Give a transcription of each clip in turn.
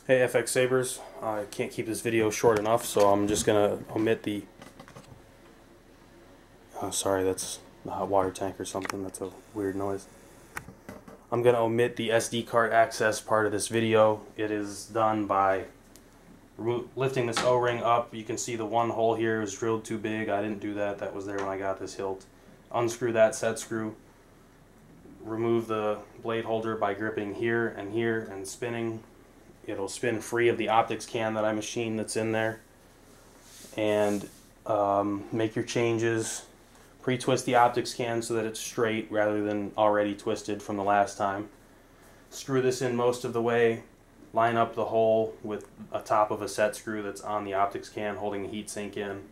Hey FX Sabers, I can't keep this video short enough, so I'm just going to omit the... Oh, sorry, that's the hot water tank or something. That's a weird noise. I'm going to omit the SD card access part of this video. It is done by lifting this O-ring up. You can see the one hole here is drilled too big. I didn't do that. That was there when I got this hilt. Unscrew that set screw. Remove the blade holder by gripping here and spinning. It'll spin free of the optics can that I machined that's in there. And make your changes. Pre-twist the optics can so that it's straight rather than already twisted from the last time. Screw this in most of the way. Line up the hole with a top of a set screw that's on the optics can holding the heat sink in.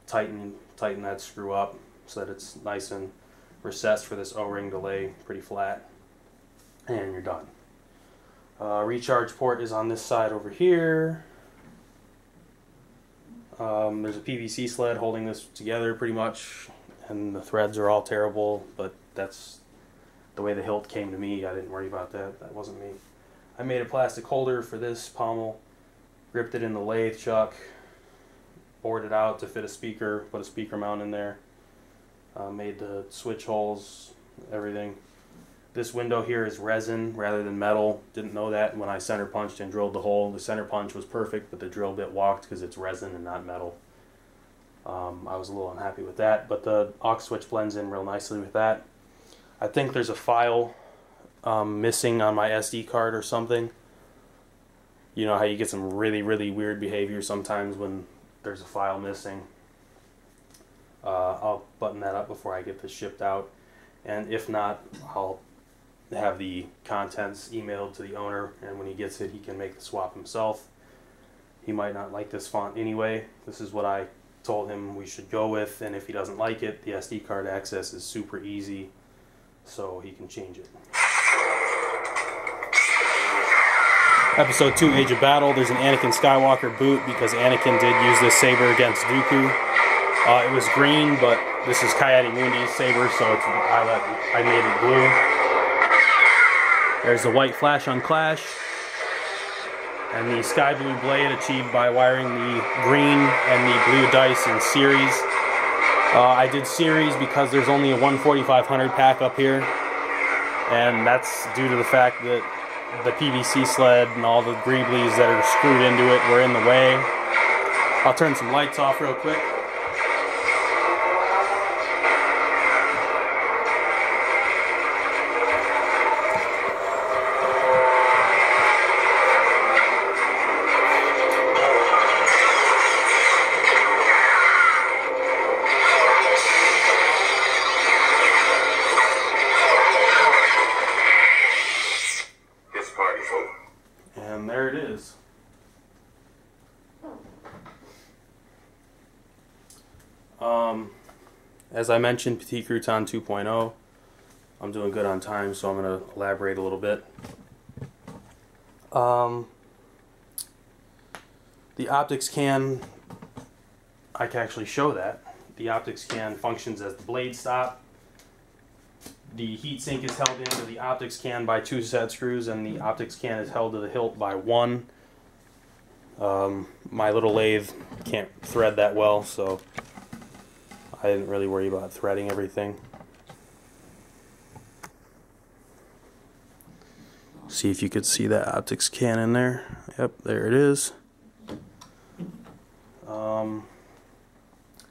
Tighten that screw up so that it's nice and recessed for this O-ring to lay pretty flat. And you're done. Recharge port is on this side over here. There's a PVC sled holding this together pretty much, and the threads are all terrible, but that's the way the hilt came to me. I didn't worry about that. That wasn't me. I made a plastic holder for this pommel, gripped it in the lathe chuck, bored it out to fit a speaker, put a speaker mount in there, made the switch holes, everything. This window here is resin rather than metal. Didn't know that when I center punched and drilled the hole. The center punch was perfect, but the drill bit walked because it's resin and not metal. I was a little unhappy with that, but the aux switch blends in real nicely with that. I think there's a file missing on my SD card or something. You know how you get some really weird behavior sometimes when there's a file missing. I'll button that up before I get this shipped out, and if not, I'll have the contents emailed to the owner, and when he gets it he can make the swap himself. He might not like this font anyway. This is what I told him we should go with, and if he doesn't like it, the SD card access is super easy, so he can change it. Episode 2, Age of Battle. There's an Anakin Skywalker boot because Anakin did use this saber against Dooku. It was green, but this is Coyote-Mundi's saber, so I made it blue. There's the white flash on Clash, and the sky blue blade achieved by wiring the green and the blue dice in series. I did series because there's only a 14500 pack up here, and that's due to the fact that the PVC sled and all the greeblies that are screwed into it were in the way. I'll turn some lights off real quick. And there it is. As I mentioned, Petit Crouton 2.0. I'm doing good on time, so I'm going to elaborate a little bit. The optics can, I can actually show that. The optics can functions as the blade stop. The heatsink is held into the optics can by 2 set screws, and the optics can is held to the hilt by 1. My little lathe can't thread that well, so I didn't really worry about threading everything. See if you could see that optics can in there. Yep, there it is.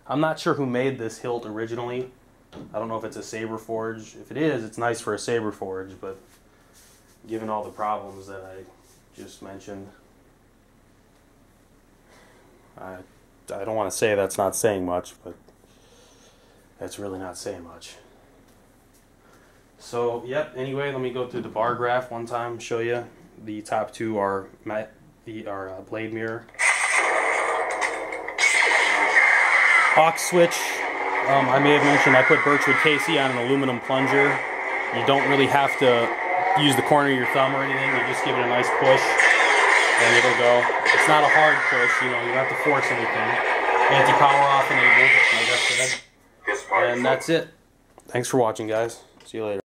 I'm not sure who made this hilt originally. I don't know if it's a saber forge. If it is, it's nice for a saber forge, but given all the problems that I just mentioned, I don't want to say that's not saying much, but that's really not saying much. So, yep, anyway, let me go through the bar graph one time, show you. The top two are blade mirror. Aux switch. I may have mentioned I put Birchwood Casey on an aluminum plunger. You don't really have to use the corner of your thumb or anything. You just give it a nice push and it'll go. It's not a hard push, you know, you don't have to force anything. Anti-power off enabled, like I said. And that's it. Thanks for watching, guys. See you later.